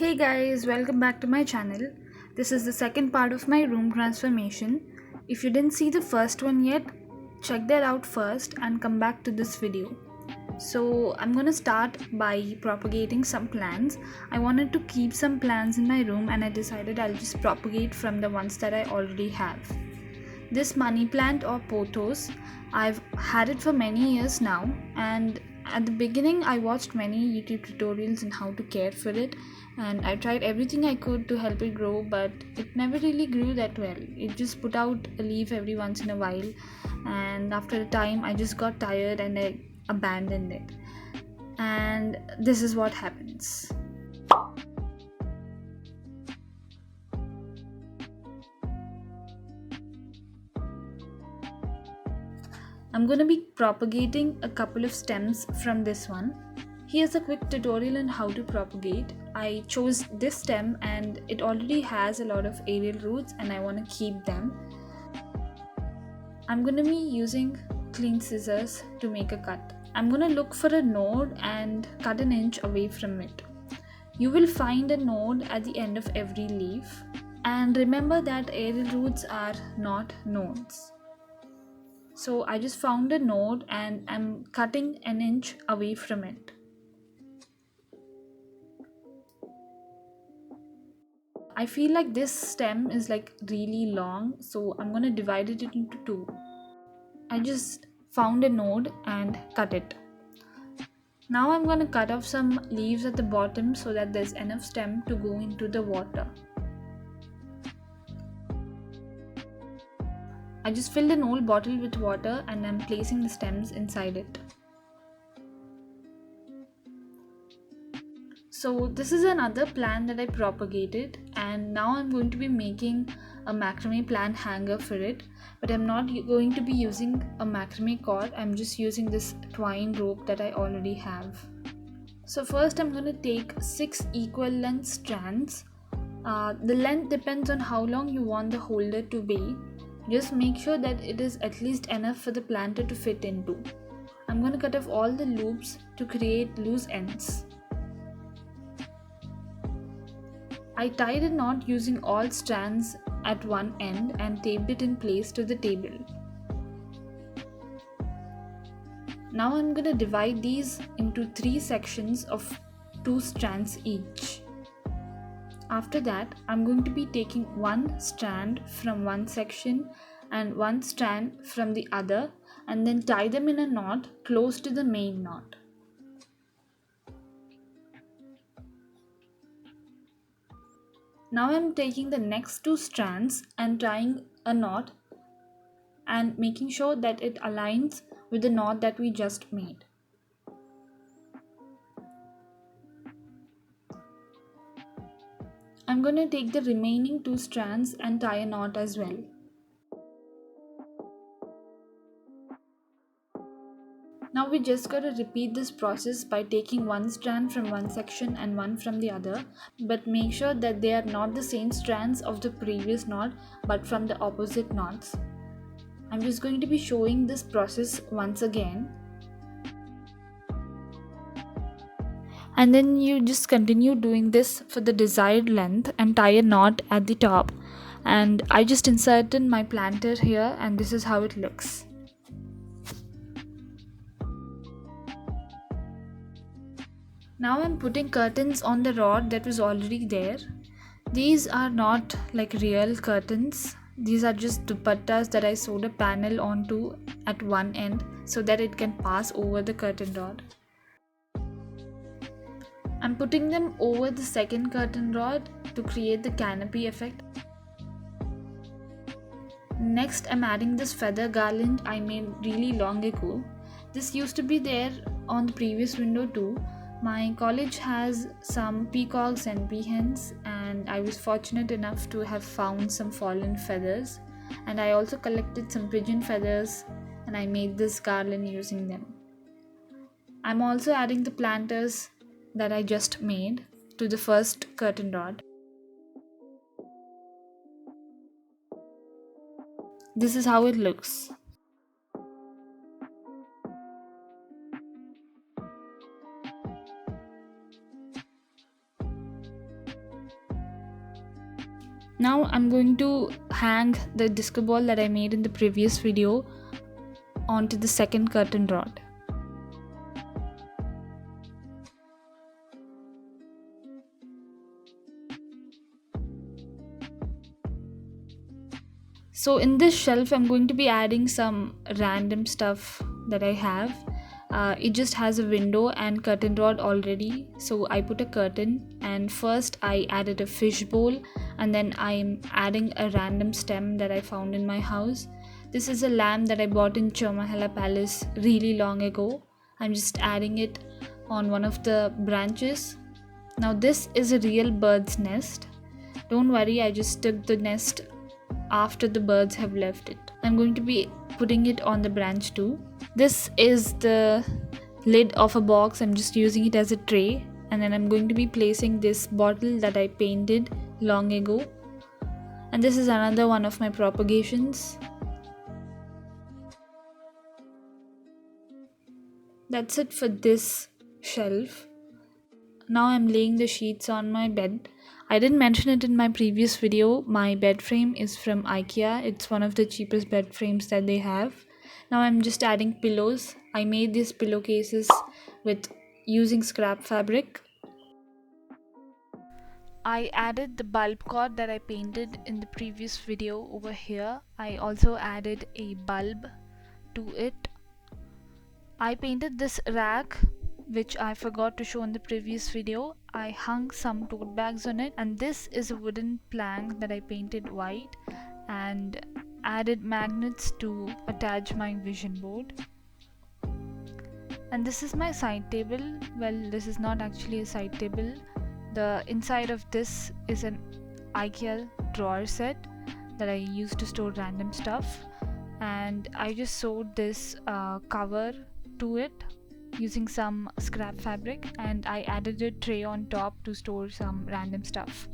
Hey guys, welcome back to my channel. This is the second part of my room transformation. If you didn't see the first one yet, check that out first and come back to this video. So I'm gonna start by propagating some plants. I wanted to keep some plants in my room and I decided I'll just propagate from the ones that I already have. This money plant or pothos, I've had it for many years now, and at the beginning I watched many YouTube tutorials on how to care for it, and I tried everything I could to help it grow, but it never really grew that well. It just put out a leaf every once in a while, and after a time I just got tired and I abandoned it. And this is what happens. I'm going to be propagating a couple of stems from this one. Here's a quick tutorial on how to propagate. I chose this stem and it already has a lot of aerial roots and I want to keep them. I'm going to be using clean scissors to make a cut. I'm going to look for a node and cut an inch away from it. You will find a node at the end of every leaf. And remember that aerial roots are not nodes. So I just found a node and I'm cutting an inch away from it. I feel like this stem is like really long, so I'm going to divide it into two. I just found a node and cut it. Now I'm going to cut off some leaves at the bottom so that there's enough stem to go into the water. I just filled an old bottle with water and I'm placing the stems inside it. So this is another plant that I propagated, and now I'm going to be making a macrame plant hanger for it, but I'm not going to be using a macrame cord. I'm just using this twine rope that I already have. So first I'm going to take 6 equal length strands. The length depends on how long you want the holder to be. Just make sure that it is at least enough for the planter to fit into. I'm going to cut off all the loops to create loose ends. I tied a knot using all strands at one end and taped it in place to the table. Now I'm going to divide these into 3 sections of 2 strands each. After that, I'm going to be taking one strand from one section and one strand from the other and then tie them in a knot close to the main knot. Now I'm taking the next 2 strands and tying a knot and making sure that it aligns with the knot that we just made. I'm going to take the remaining 2 strands and tie a knot as well. Now we just got to repeat this process by taking one strand from one section and one from the other, but make sure that they are not the same strands of the previous knot but from the opposite knots. I'm just going to be showing this process once again. And then you just continue doing this for the desired length and tie a knot at the top. And I just inserted my planter here and this is how it looks. Now I'm putting curtains on the rod that was already there. These are not like real curtains. These are just dupattas that I sewed a panel onto at one end so that it can pass over the curtain rod. I'm putting them over the second curtain rod to create the canopy effect. Next, I'm adding this feather garland I made really long ago. This used to be there on the previous window too. My college has some peacocks and peahens and I was fortunate enough to have found some fallen feathers, and I also collected some pigeon feathers and I made this garland using them. I'm also adding the planters that I just made to the first curtain rod. This is how it looks. Now I'm going to hang the disco ball that I made in the previous video onto the second curtain rod. So in this shelf I'm going to be adding some random stuff that I have. It just has a window and curtain rod already, so I put a curtain, and first I added a fish bowl, and then I'm adding a random stem that I found in my house. This is a lamp that I bought in Chomahela Palace really long ago. I'm just adding it on one of the branches. Now this is a real bird's nest. Don't worry, I just took the nest after the birds have left it. I'm going to be putting it on the branch too. This is the lid of a box. I'm just using it as a tray, and then I'm going to be placing this bottle that I painted long ago. And this is another one of my propagations. That's it for this shelf. Now I'm laying the sheets on my bed. I didn't mention it in my previous video. My bed frame is from IKEA. It's one of the cheapest bed frames that they have. Now I'm just adding pillows. I made these pillowcases with using scrap fabric. I added the bulb cord that I painted in the previous video over here. I also added a bulb to it. I painted this rack, which I forgot to show in the previous video. I hung some tote bags on it, and this is a wooden plank that I painted white and added magnets to attach my vision board. And this is my side table. Well, this is not actually a side table. The inside of this is an IKEA drawer set that I use to store random stuff, and I just sewed this cover to it using some scrap fabric, and I added a tray on top to store some random stuff.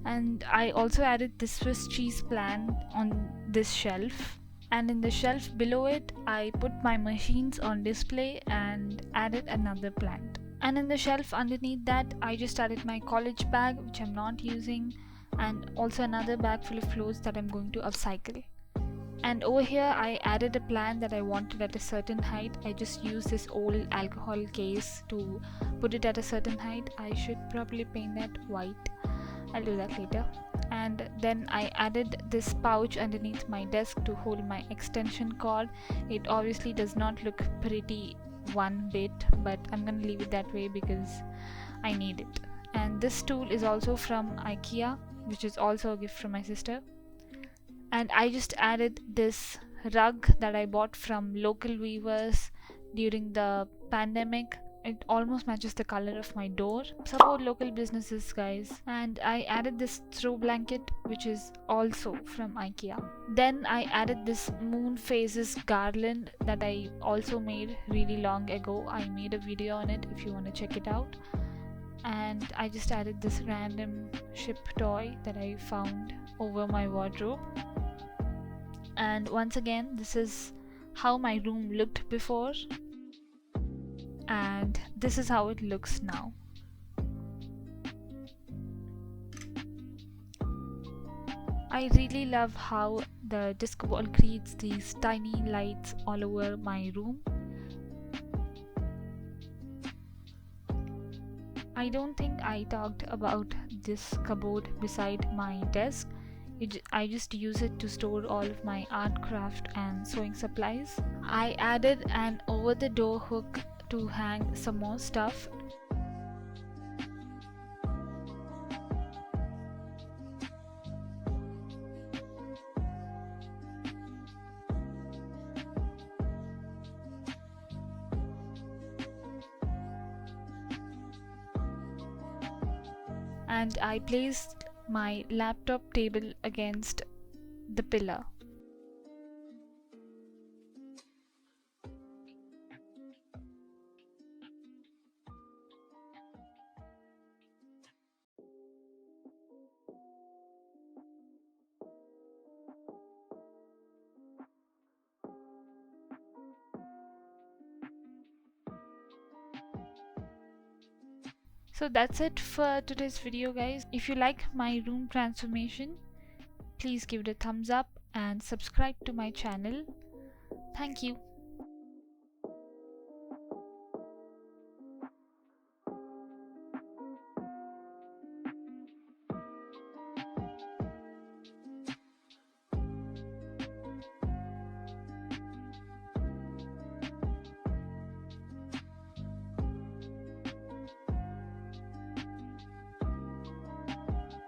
And I also added this Swiss cheese plant on this shelf, and in the shelf below it I put my machines on display and added another plant. And in the shelf underneath that I just added my college bag, which I'm not using, and also another bag full of clothes that I'm going to upcycle. And over here I added a plant that I wanted at a certain height. I just used this old alcohol case to put it at a certain height. I should probably paint that white. I'll do that later. And then I added this pouch underneath my desk to hold my extension cord. It obviously does not look pretty one bit, but I'm gonna leave it that way because I need it. And this tool is also from IKEA, which is also a gift from my sister. And I just added this rug that I bought from local weavers during the pandemic. It almost matches the color of my door. Support local businesses, guys. And I added this throw blanket, which is also from IKEA. Then I added this moon phases garland that I also made really long ago. I made a video on it if you want to check it out. And I just added this random ship toy that I found over my wardrobe. And once again, this is how my room looked before, and this is how it looks now. I really love how the disco ball creates these tiny lights all over my room. I don't think I talked about this cupboard beside my desk. I just use it to store all of my art, craft and sewing supplies. I added an over the door hook to hang some more stuff. And I placed my laptop table against the pillar. So that's it for today's video, guys. If you like my room transformation, please give it a thumbs up and subscribe to my channel. Thank you.